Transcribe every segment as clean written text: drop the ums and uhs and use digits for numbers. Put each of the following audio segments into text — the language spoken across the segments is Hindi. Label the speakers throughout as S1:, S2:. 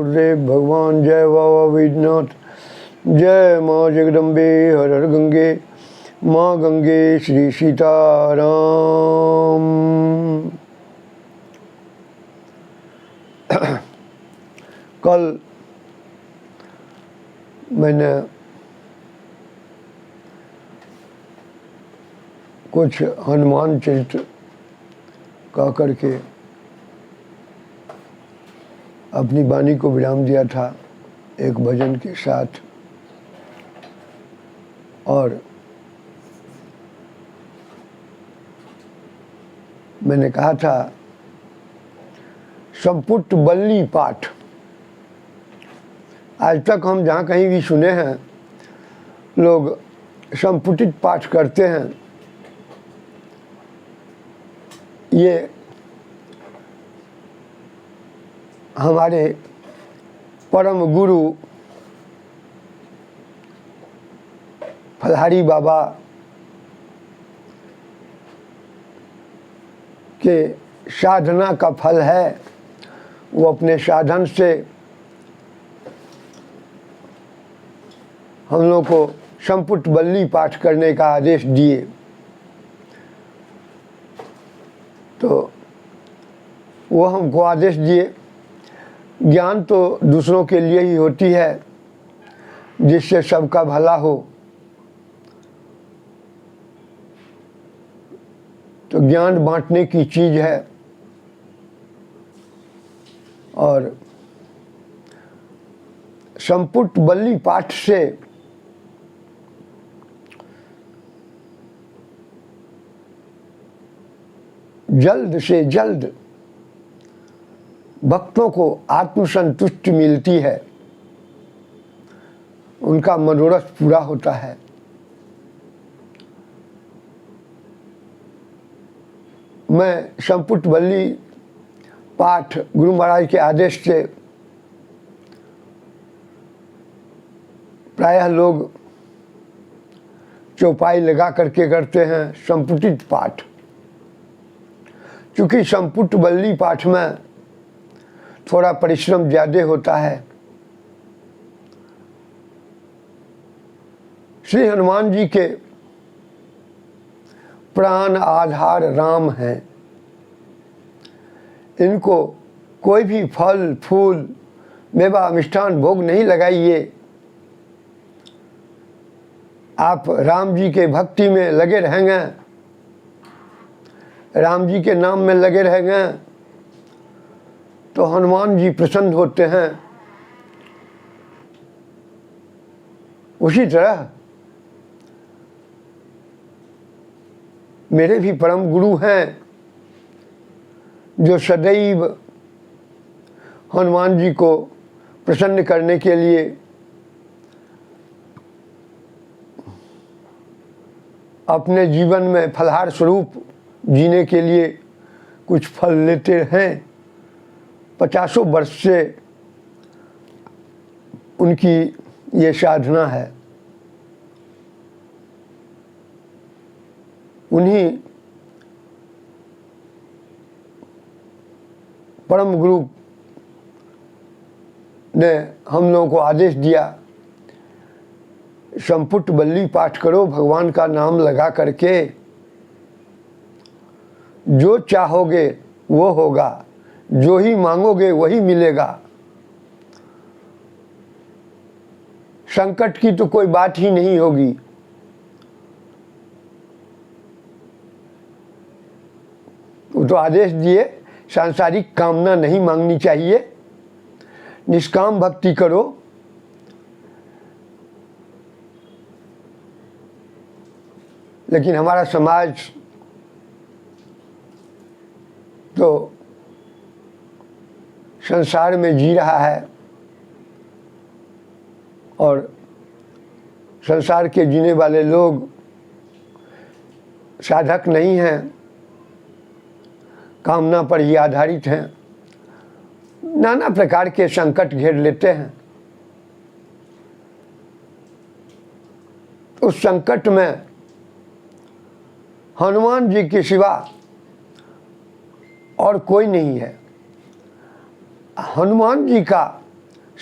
S1: गुरुदेव भगवान। जय बाबा वैद्यनाथ। जय माँ जगदम्बे हर हर गंगे। माँ गंगे श्री सीताराम। कल मैंने कुछ हनुमान चरित्र कह करके अपनी वाणी को विराम दिया था एक भजन के साथ, और मैंने कहा था संपुट बल्ली पाठ। आज तक हम जहाँ कहीं भी सुने हैं लोग संपुटित पाठ करते हैं। ये हमारे परम गुरु फलहारी बाबा के साधना का फल है। वो अपने साधन से हम लोग को संपुट बल्ली पाठ करने का आदेश दिए। तो वो हमको आदेश दिए। ज्ञान तो दूसरों के लिए ही होती है जिससे सबका भला हो। तो ज्ञान बांटने की चीज़ है, और संपुट बल्ली पाठ से जल्द से जल्द भक्तों को आत्मसंतुष्टि मिलती है, उनका मनोरथ पूरा होता है। मैं संपुट बल्ली पाठ गुरु महाराज के आदेश से प्रायः लोग चौपाई लगा करके करते हैं संपुटित पाठ। चूँकि संपुट बल्ली पाठ में थोड़ा परिश्रम ज़्यादा होता है। श्री हनुमान जी के प्राण आधार राम हैं। इनको कोई भी फल फूल मेवा मिष्ठान भोग नहीं लगाइए। आप राम जी के भक्ति में लगे रहेंगे, राम जी के नाम में लगे रहेंगे, तो हनुमान जी प्रसन्न होते हैं। उसी तरह मेरे भी परम गुरु हैं जो सदैव हनुमान जी को प्रसन्न करने के लिए अपने जीवन में फलहार स्वरूप जीने के लिए कुछ फल लेते हैं। 50 वर्ष से उनकी ये साधना है। उन्हीं परम गुरु ने हम लोगों को आदेश दिया संपुट बल्ली पाठ करो, भगवान का नाम लगा करके जो चाहोगे वो होगा, जो ही मांगोगे वही मिलेगा। संकट की तो कोई बात ही नहीं होगी। वो तो आदेश दिए सांसारिक कामना नहीं मांगनी चाहिए, निष्काम भक्ति करो। लेकिन हमारा समाज तो संसार में जी रहा है और संसार के जीने वाले लोग साधक नहीं हैं, कामना पर ही आधारित हैं। नाना प्रकार के संकट घेर लेते हैं। उस संकट में हनुमान जी के सिवा और कोई नहीं है। हनुमान जी का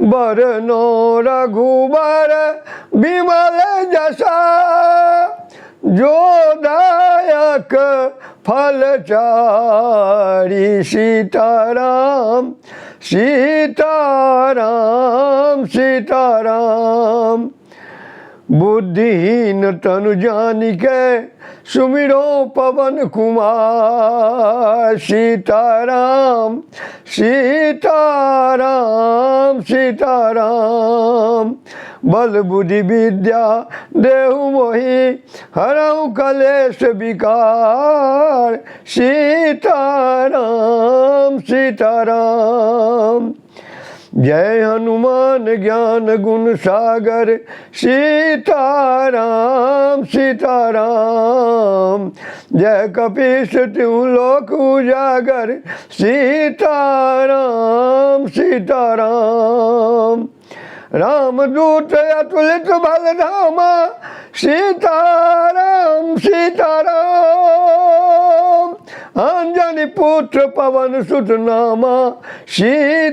S1: बरनो रघुबर विमल जसा, जो दायक फलचारी। सीताराम सीताराम सीताराम। बुद्धिहीन तनु जानिके सुमिरो पवन कुमार। सीताराम सीताराम सीताराम। बल बुद्धि विद्या देहु मोहि, हरहु कलेश विकार। सीताराम सीताराम। जय हनुमान ज्ञान गुण सागर। सीताराम सीताराम। जय कपीस तिहु लोक उजागर। सीताराम सीताराम। रामदूत अतुलित बल धामा। सीताराम सीताराम। अंजनी पुत्र पवन सुत नामा। सीताराम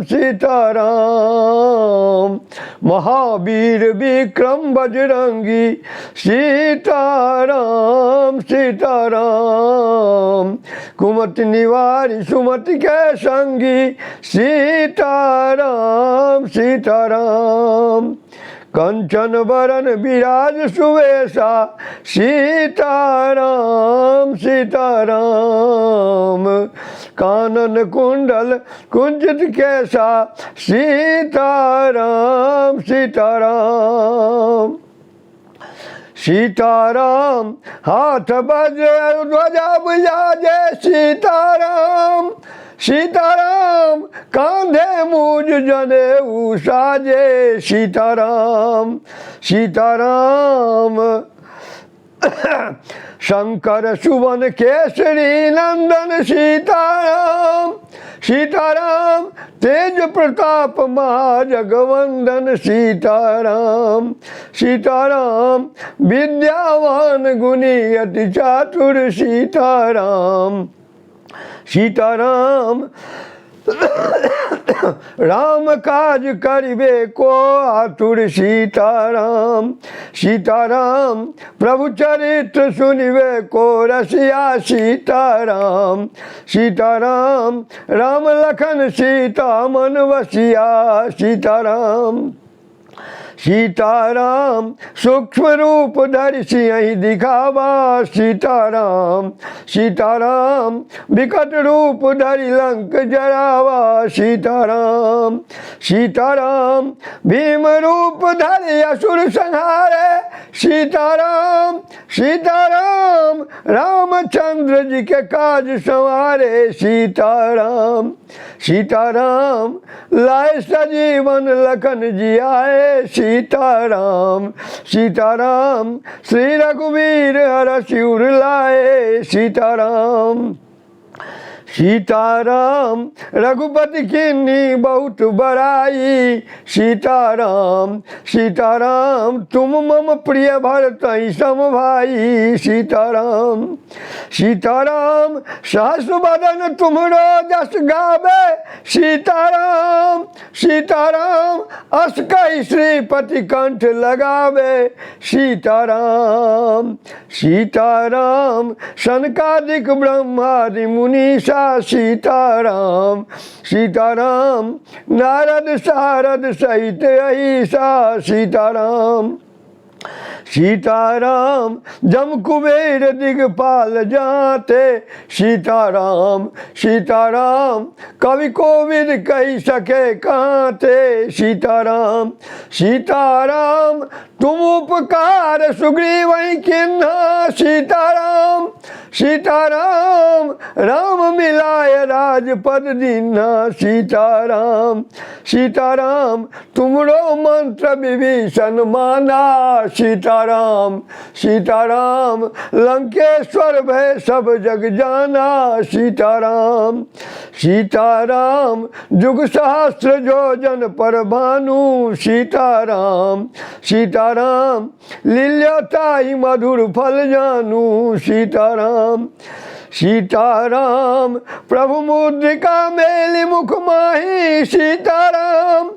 S1: सीताराम। महावीर विक्रम बजरंगी। सीताराम सीताराम। कुमति निवारी सुमति के संगी। सीताराम सीताराम। कंचन बरन विराज सुवेशा। सीताराम सीताराम। कानन कुंडल कुंजित केसा। सीताराम सीताराम। सीताराम हाथ वज्र ध्वजा विराजे। सीताराम सीताराम। कांधे मूज जनेऊ साजे। सीताराम सीताराम। शंकर सुवन केसरी नंदन। सीताराम सीताराम। तेज प्रताप महाजगवंदन। सीताराम सीताराम। विद्यावान गुणी अति चातुर। सीताराम सीताराम। राम काज करिबे को आतुर। सीताराम सीताराम। प्रभु चरित्र सुनिबे को रसिया। सीताराम सीताराम। राम लखन सीता मन बसिया। सीताराम सीताराम। सूक्ष्म रूप धरि सिंह दिखावा। सीताराम सीताराम। विकट रूप धरि लंक जरावा। सीताराम सीताराम। भीम रूप धरि असुर संहारे। सीताराम सीताराम। रामचंद्र जी के काज संवारे। सीताराम सीताराम। लाए सजीवन लखन जी आए। सीताराम सीताराम। श्री रघुवीर हर शिवर लाए। सीताराम सीताराम। रघुपति कीन्ही बहुत बड़ाई। सीताराम सीताराम। तुम मम प्रिय भरतहि सम भाई। सीताराम सीताराम। सहस्र बदन तुमरो जस गावे। सीताराम सीताराम। अस कहि श्रीपति कंठ लगावे। सीताराम सीताराम। सनकादिक ब्रह्मादि मुनीषा। सीताराम सीताराम। नारद सारद सहित अहिसा। सीताराम सीताराम। जम कुबेर दिगपाल जाते। सीताराम सीताराम। कवि कोविद कही सके कांते। सीताराम सीताराम। तुम उपकार सुग्रीव किन्हा। सीताराम सीताराम। राम मिलाय राजपद दीन्हा। सीताराम सीताराम। तुमरो मंत्र विभीषण माना। सीताराम सीताराम। लंकेश्वर भय सब जग जाना। सीताराम सीताराम। जुग सहस्त्र योजन पर भानु। सीताराम सीताराम। लील्योताहि मधुर फल जानू। सीताराम सीताराम प्रभु मुद्रिका मेली मुख माही सीताराम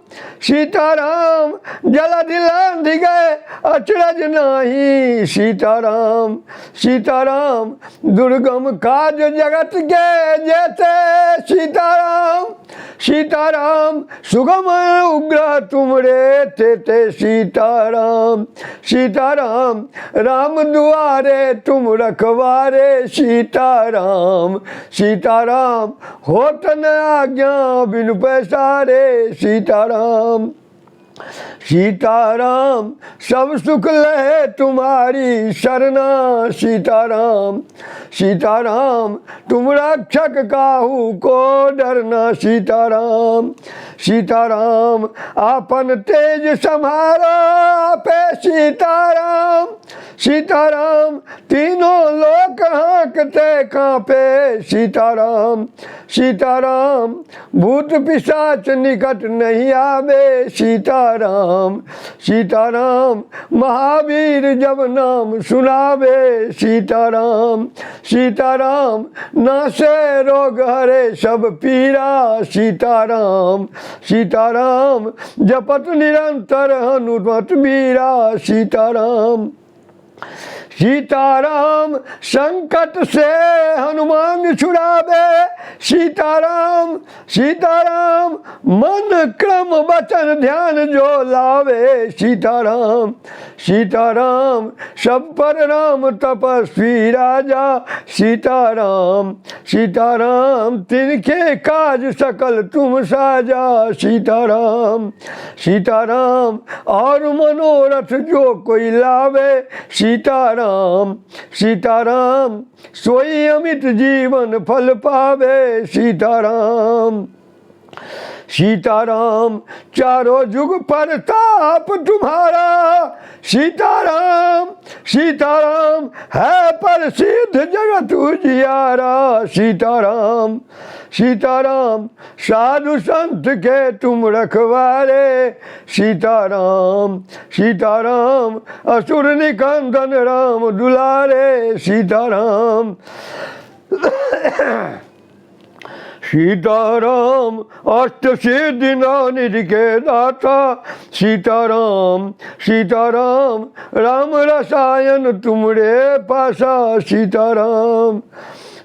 S1: सीताराम जलधि लांधि गए अचरज नाही सीताराम सीताराम दुर्गम काज जगत के जेते सीताराम सीताराम सुगम उग्र तुमरे तेते सीताराम सीताराम राम दुआरे तुम रखवारे सीताराम सीताराम होत न आज्ञा बिनु पैसारे सीताराम सीताराम सब सुख लहे तुम्हारी शरणा सीताराम सीताराम तुम रक्षक काहू को डरना सीताराम सीताराम आपन तेज सम्हारा पे सीताराम सीताराम तीनों लोक हाँकते कांपे सीताराम सीताराम भूत पिशाच निकट नहीं आवे सीताराम सीताराम महावीर जब नाम सुनावे सीताराम सीताराम नासे रोग हरे सब पीरा सीताराम सीताराम जपत निरंतर हनुमत वीरा सीताराम सीताराम संकट से हनुमान छुड़ावे सीताराम सीताराम मन क्रम वचन ध्यान जो लावे सीताराम सीताराम सब पर राम तपस्वी राजा सीताराम सीताराम तिनके काज सकल तुम साजा सीताराम सीताराम और मनोरथ जो कोई लावे सीताराम सीताराम सोई अमित जीवन फल पावे सीताराम सीताराम चारों जुग परताप तुम्हारा सीताराम सीताराम है प्रसिद्ध जगत उजियारा सीताराम सीताराम साधु संत के तुम रखवारे सीताराम सीताराम असुर निकंदन राम दुलारे सीताराम सीताराम अष्ट सिद्धि निधि के दाता सीताराम सीताराम राम रसायन तुमरे पासा सीताराम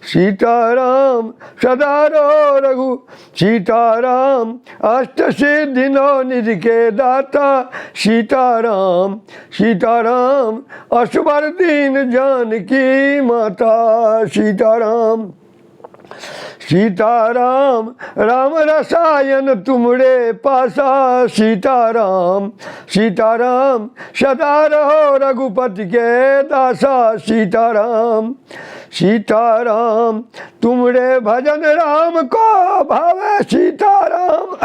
S1: सीताराम सदा रो रघु सीताराम अष्ट सिद्धि निधि के दाता सीताराम सीताराम असबर दीन जानकी माता सीताराम सीताराम राम रसायन तुमरे पासा सीताराम सीताराम सदा रहो रघुपति के दासा सीताराम सीताराम तुमरे भजन राम को भावे सीताराम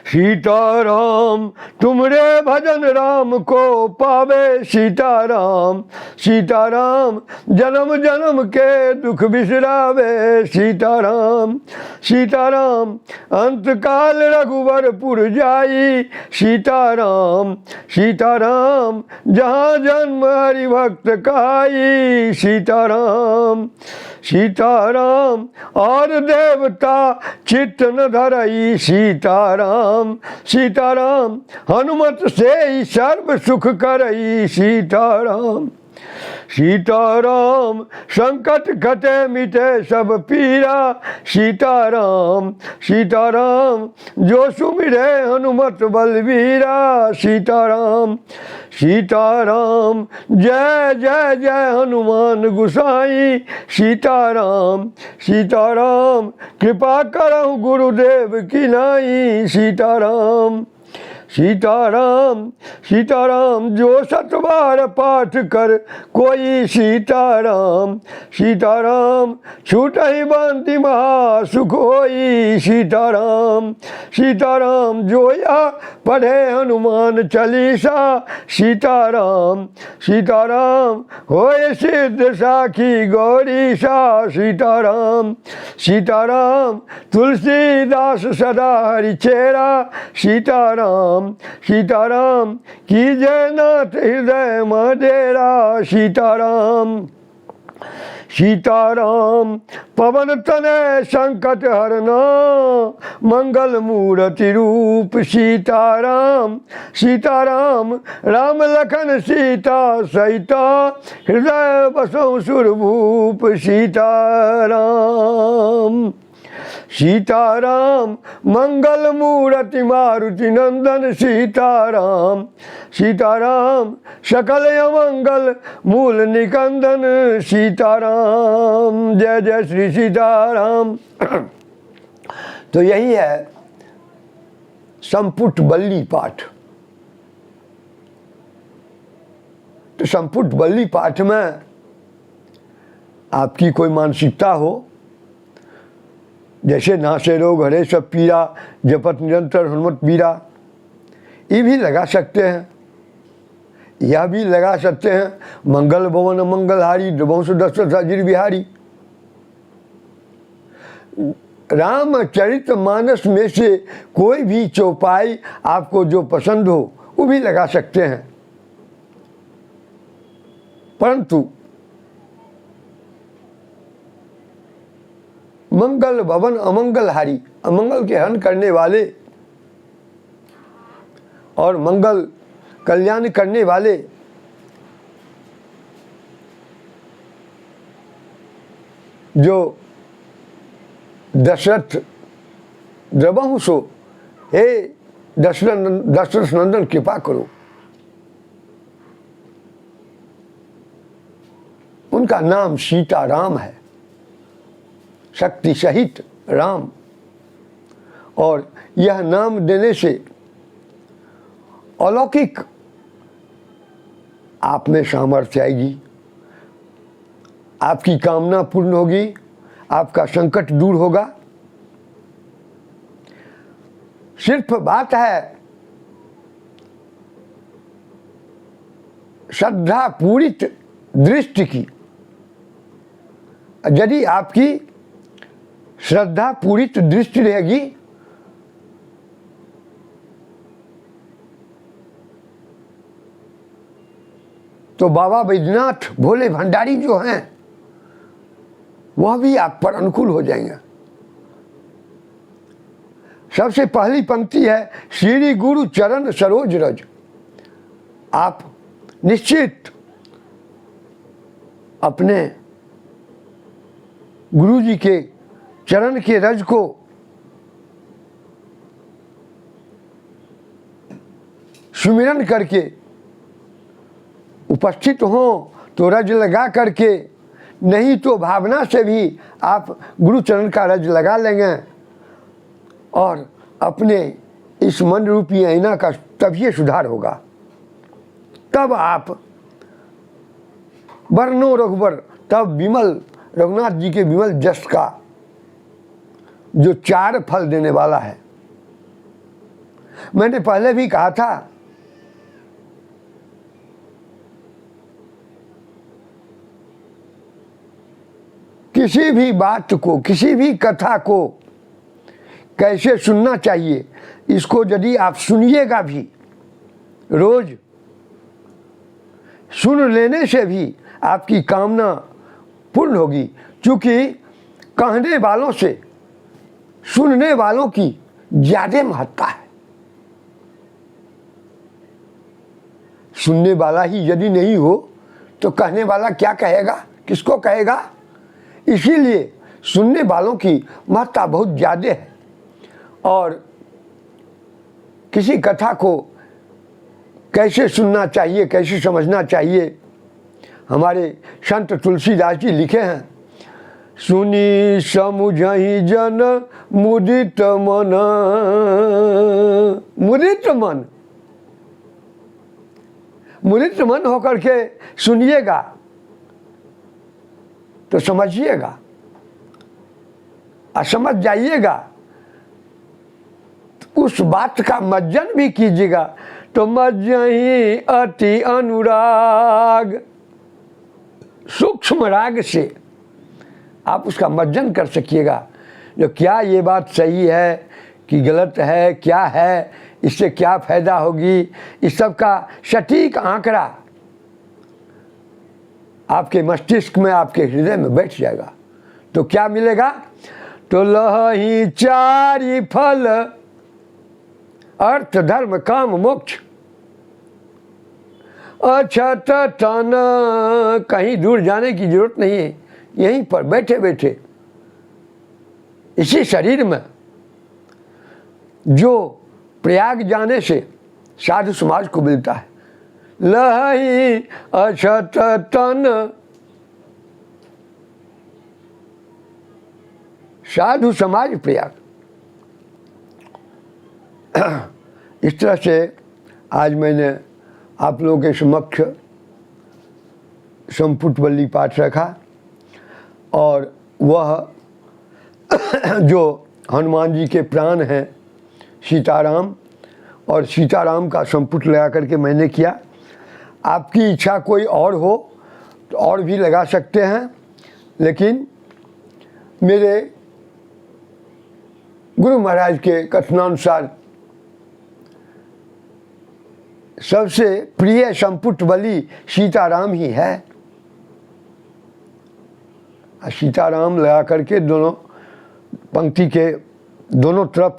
S1: सीताराम तुमरे भजन राम को पावे सीताराम सीताराम जन्म जन्म के दुख बिसरावे सीताराम सीताराम अंत काल रघुवरपुर जाई सीताराम सीताराम जहाँ जन्म हरि भक्त काई सीताराम सीताराम और देवता चित्त न धरई सीताराम सीताराम हनुमत से ही सर्व सुख करई सीताराम सीताराम संकट घटे मिटे सब पीरा सीताराम सीताराम जो सुमिरे हनुमत बलवीरा सीताराम सीताराम जय जय जय हनुमान गुसाई सीताराम सीताराम कृपा करहु गुरुदेव की नाई सीताराम सीताराम सीताराम जो सतबार पाठ कर कोई सीताराम सीताराम छूट ही बंदी महा सुख होई सीताराम सीताराम जो या पढ़े हनुमान चालीसा सीताराम सीताराम होए सिद्ध साखी गौरीसा सीताराम सीताराम तुलसीदास सदा हरि चेरा सीताराम सीताराम कीजय नाथ हृदय मदेरा सीताराम सीताराम पवन तनय संकट हरना मंगल मूर्ति रूप सीताराम। सीताराम राम लखन सीता सहिता हृदय बसो सुरभूप सीताराम। सीताराम मंगल मूर्ति मारुति नंदन सीताराम। सीताराम सकल अमंगल मूल निकंदन सीताराम। जय जय श्री सीताराम। तो यही है संपुट बल्ली पाठ। तो संपुट बल्ली पाठ में आपकी कोई मानसिकता हो, जैसे नासे रोग हरे सब पीरा जपत निरंतर हनुमत पीरा, ये भी लगा सकते हैं। यह भी लगा सकते हैं मंगल भवन मंगलहारी द्रवंश दशरथ अजीर बिहारी। रामचरित मानस में से कोई भी चौपाई आपको जो पसंद हो वो भी लगा सकते हैं, परंतु मंगल भवन अमंगलहारी, अमंगल के हरण करने वाले और मंगल कल्याण करने वाले जो दशरथ द्रवंशो, हे दशरथ नंदन कृपा करो। उनका नाम सीताराम है, शक्ति सहित राम। और यह नाम देने से अलौकिक आप में सामर्थ्य आएगी, आपकी कामना पूर्ण होगी, आपका संकट दूर होगा। सिर्फ बात है श्रद्धा पूरित दृष्टि की। यदि आपकी श्रद्धा पूरित दृष्टि रहेगी तो बाबा बैद्यनाथ भोले भंडारी जो हैं वह भी आप पर अनुकूल हो जाएंगे। सबसे पहली पंक्ति है श्री गुरु चरण सरोज रज। आप निश्चित अपने गुरु जी के चरण के रज को सुमिरन करके उपस्थित हो तो रज लगा करके, नहीं तो भावना से भी आप गुरु चरण का रज लगा लेंगे और अपने इस मन रूपी आईना का तभी सुधार होगा। तब आप वर्णो रघुवर, तब विमल रघुनाथ जी के विमल जस का जो 4 फल देने वाला है। मैंने पहले भी कहा था किसी भी बात को, किसी भी कथा को कैसे सुनना चाहिए, इसको यदि आप सुनिएगा भी, रोज सुन लेने से भी आपकी कामना पूर्ण होगी। क्योंकि कहने वालों से सुनने वालों की ज्यादा महत्ता है। सुनने वाला ही यदि नहीं हो तो कहने वाला क्या कहेगा, किसको कहेगा। इसीलिए सुनने वालों की महत्ता बहुत ज़्यादा है। और किसी कथा को कैसे सुनना चाहिए, कैसे समझना चाहिए, हमारे संत तुलसीदास जी लिखे हैं, सुनी समुझहि जन मुदित मन। मुदित मन, मुदित मन होकर के सुनिएगा तो समझिएगा, और समझ जाइएगा तो उस बात का मज्जन भी कीजिएगा। तो मज्जहि अति अनुराग, सूक्ष्म राग से आप उसका मज्जन कर सकिएगा। जो क्या ये बात सही है कि गलत है, क्या है, इससे क्या फायदा होगी, इस सब का सटीक आंकड़ा आपके मस्तिष्क में, आपके हृदय में बैठ जाएगा। तो क्या मिलेगा? तो लही चारि फल, अर्थ धर्म काम मोक्ष, अछत तन, कहीं दूर जाने की जरूरत नहीं है, यहीं पर बैठे बैठे इसी शरीर में। जो प्रयाग जाने से साधु समाज को मिलता है, लही अछत तन, साधु समाज प्रयाग। इस तरह से आज मैंने आप लोगों के समक्ष संपुट वल्ली पाठ रखा, और वह जो हनुमान जी के प्राण हैं सीताराम, और सीताराम का संपुट लगा करके मैंने किया। आपकी इच्छा कोई और हो तो और भी लगा सकते हैं, लेकिन मेरे गुरु महाराज के कथनानुसार सबसे प्रिय संपुट बलि सीताराम ही है। सीताराम लगा करके दोनों पंक्ति के दोनों तरफ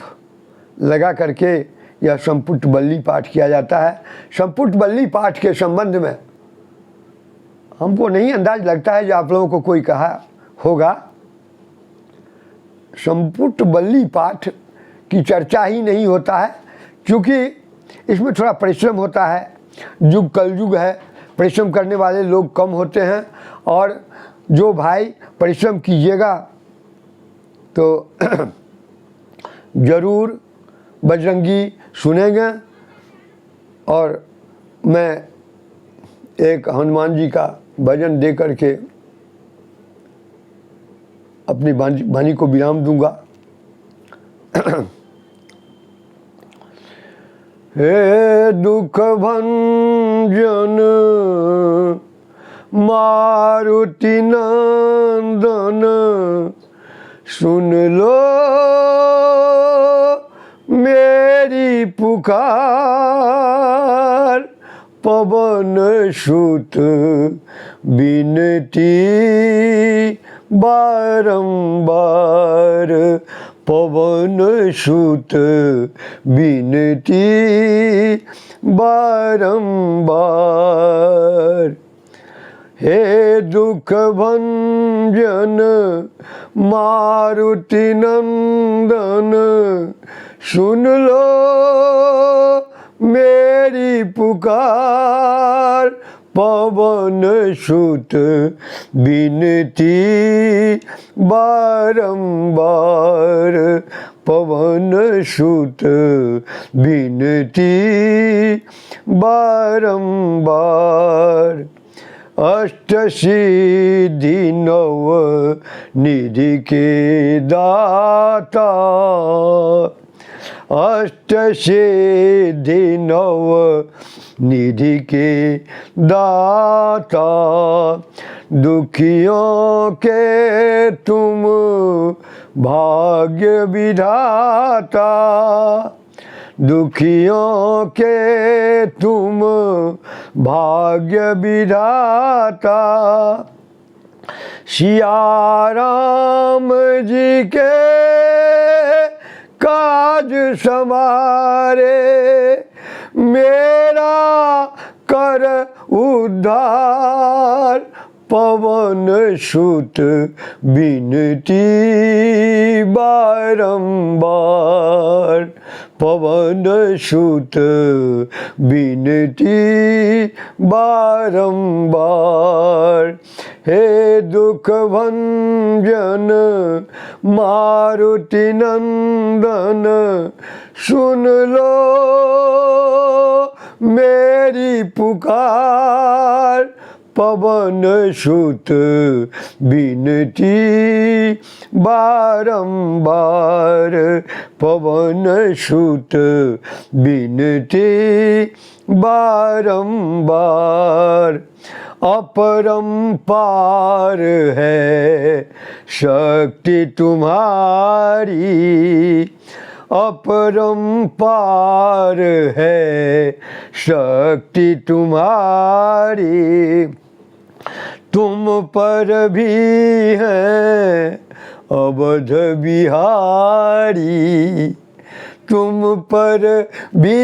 S1: लगा करके यह संपुट बल्ली पाठ किया जाता है। संपुट बल्ली पाठ के संबंध में हमको नहीं अंदाज लगता है जो आप लोगों को कोई कहा होगा। संपुट बल्ली पाठ की चर्चा ही नहीं होता है, क्योंकि इसमें थोड़ा परिश्रम होता है। युग कलयुग है, परिश्रम करने वाले लोग कम होते हैं, और जो भाई परिश्रम कीजिएगा तो ज़रूर बजरंगी सुनेंगे। और मैं एक हनुमान जी का भजन दे करके अपनी वाणी को विराम दूंगा। हे दुख भंजन मारुति नंदन, सुन लो मेरी पुकार, पवन सुत बिनती बारंबार, पवन सुत बिनती बारंबार। हे दुख भंजन मारुति नंदन, सुन लो मेरी पुकार, पवन सुत बिनती बारंबार, पवन सुत बिनती बारंबार। अष्ट सिद्धि नव निधि के दाता, अष्ट सिद्धि नव निधि के दाता, दुखियों के तुम भाग्य विधाता, दुखियों के तुम भाग्य विधाता। सिया राम जी के काज समारे, मेरा कर उद्धार, पवन सुत बिनती बारंबार, पवन सुत बिनती बारंबार। हे दुख भंजन मारुति नंदन, सुन लो मेरी पुकार, पवन सुत बिनती बारंबार, पवन सुत बिनती बारंबार। अपरंपार है शक्ति तुम्हारी, अपरंपार है शक्ति तुम्हारी, तुम पर भी हैं अवध बिहारी, तुम पर भी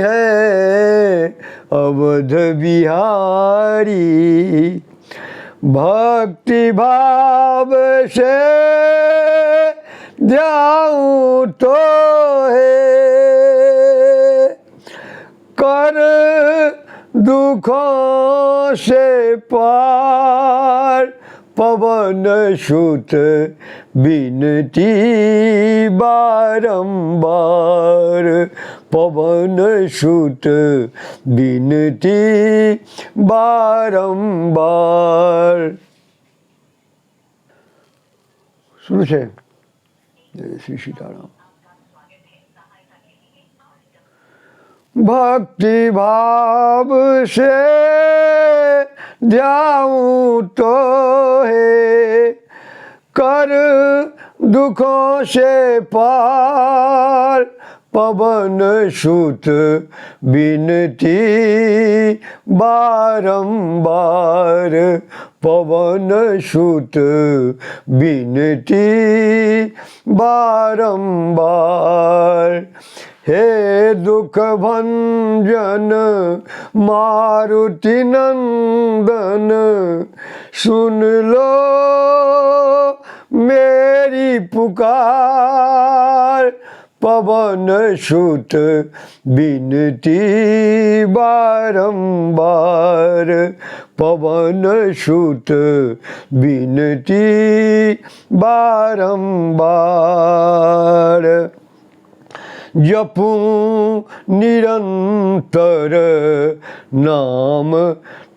S1: हैं अवध बिहारी। भक्ति भाव से ध्याऊं तो है कर दुखों से पार, पवन सुत बिनती बारंबार, पवन सुत बिनती बारंबार। शुरू से जय श्री सीताराम। भक्ति भाव से ध्याऊं तो है कर दुखों से पार, पवन सुत बिनती बारंबार, पवन सुत बिनती बारंबार। हे दुख भंजन मारुति नंदन, सुन लो मेरी पुकार, पवन सुत बिनती बारंबार, पवन सुत बिनती बारंबार। जपूं निरंतर नाम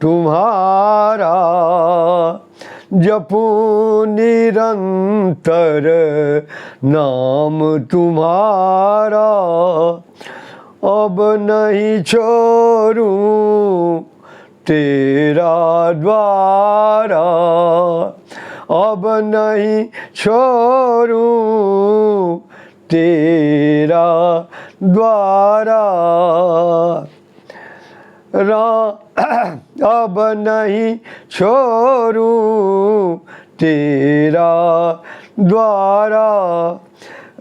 S1: तुम्हारा, जपूं निरंतर नाम तुम्हारा, अब नहीं छोड़ूं तेरा द्वारा, अब नहीं छोड़ूं तेरा द्वारा। अब नहीं छोड़ूं तेरा द्वारा,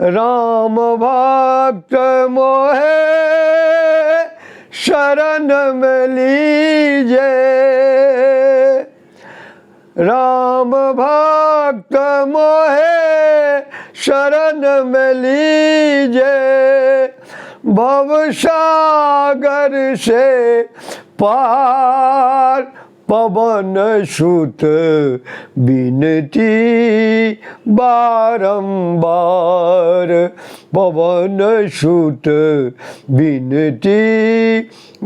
S1: राम भक्त मोहे शरण में लीजे, राम भक्त मोहे शरण में लीजे, भवसागर से पार, पवन सुत बिनती बारंबार, पवन सुत बिनती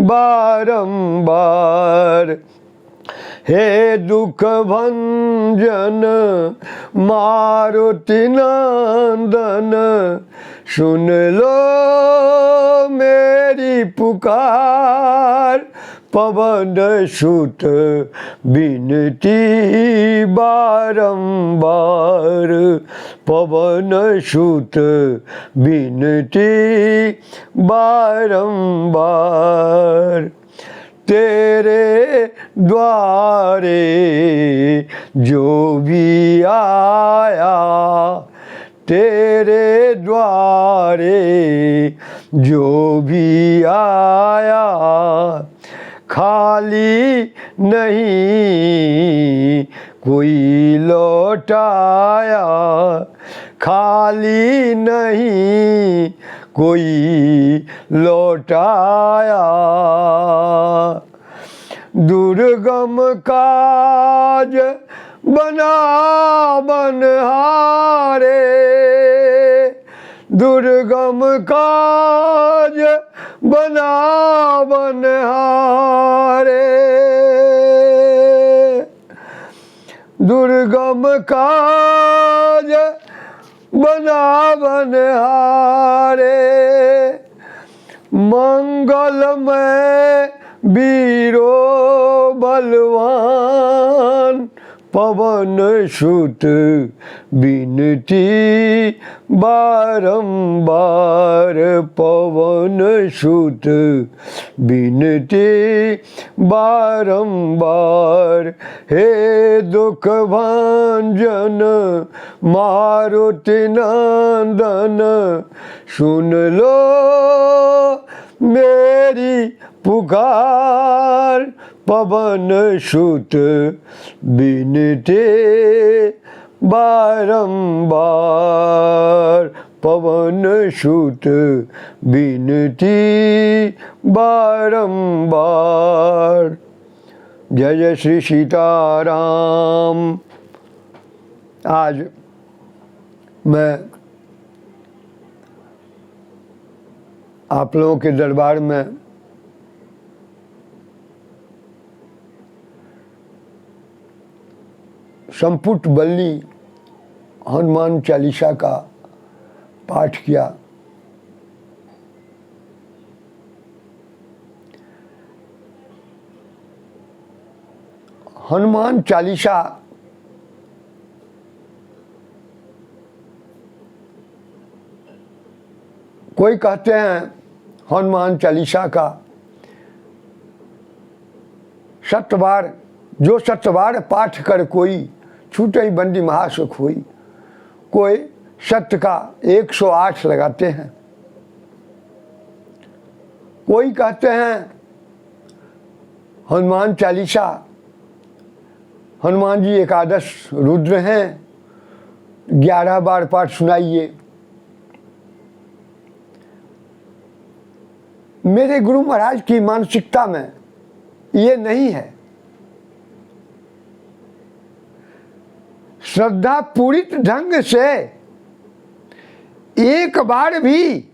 S1: बारंबार। हे दुख भंजन मारुति नंदन, सुन लो मेरी पुकार, पवन सुत बिनती बारंबार, पवन सुत बिनती बारंबार। तेरे द्वारे जो भी आया, तेरे द्वारे जो भी आया, खाली नहीं कोई लौटाया, खाली नहीं कोई लौटाया। दुर्गम काज बना बनहारे, दुर्गम काज बना बनहारे, दुर्गम काज बना बनहारे, मंगलमय वीरो बलवान, पवन सुत बिनती बारंबार, पवन सुत बिनती बारंबार। हे दुख भांजन मारुति नंदन, सुन लो मेरी पुकार। पवन सुत बिनती बारंबार, पवन सुत बिनती बारंबार। जय जय श्री सीताराम। आज मैं आप लोगों के दरबार में संपुट बल्ली हनुमान चालीसा का पाठ किया। हनुमान चालीसा कोई कहते हैं हनुमान चालीसा का सतबार, जो सतबार पाठ कर कोई, छूटे बंदी महासुख हुई। कोई सत्य का 108 लगाते हैं। कोई कहते हैं हनुमान चालीसा, हनुमान जी एकादश रुद्र हैं, 11 बार पाठ सुनाइए। मेरे गुरु महाराज की मानसिकता में ये नहीं है। श्रद्धा पूरित ढंग से एक बार भी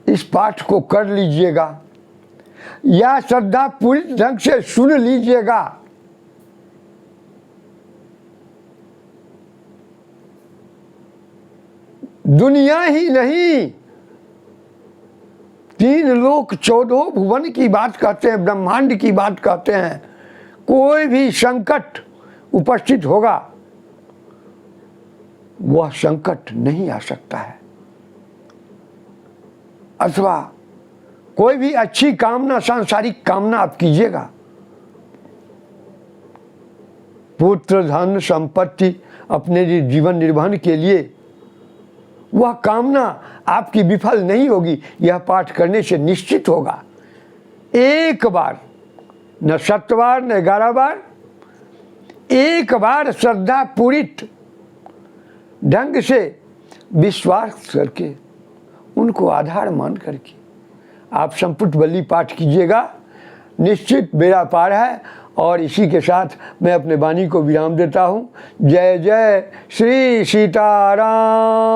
S1: इस पाठ को कर लीजिएगा या श्रद्धा पूरित ढंग से सुन लीजिएगा। दुनिया ही नहीं, 3 लोक 14 भुवन की बात कहते हैं, ब्रह्मांड की बात कहते हैं। कोई भी संकट उपस्थित होगा, वह संकट नहीं आ सकता है। अथवा कोई भी अच्छी कामना, सांसारिक कामना आप कीजिएगा, पुत्र धन संपत्ति अपने जीवन निर्वहन के लिए, वह कामना आपकी विफल नहीं होगी। यह पाठ करने से निश्चित होगा। एक बार, न 7 बार न 11 बार, एक बार श्रद्धा पूरित ढंग से विश्वास करके, उनको आधार मान करके आप संपुट बल्ली पाठ कीजिएगा, निश्चित बेड़ा पार है। और इसी के साथ मैं अपने वाणी को विराम देता हूँ। जय जय श्री सीताराम।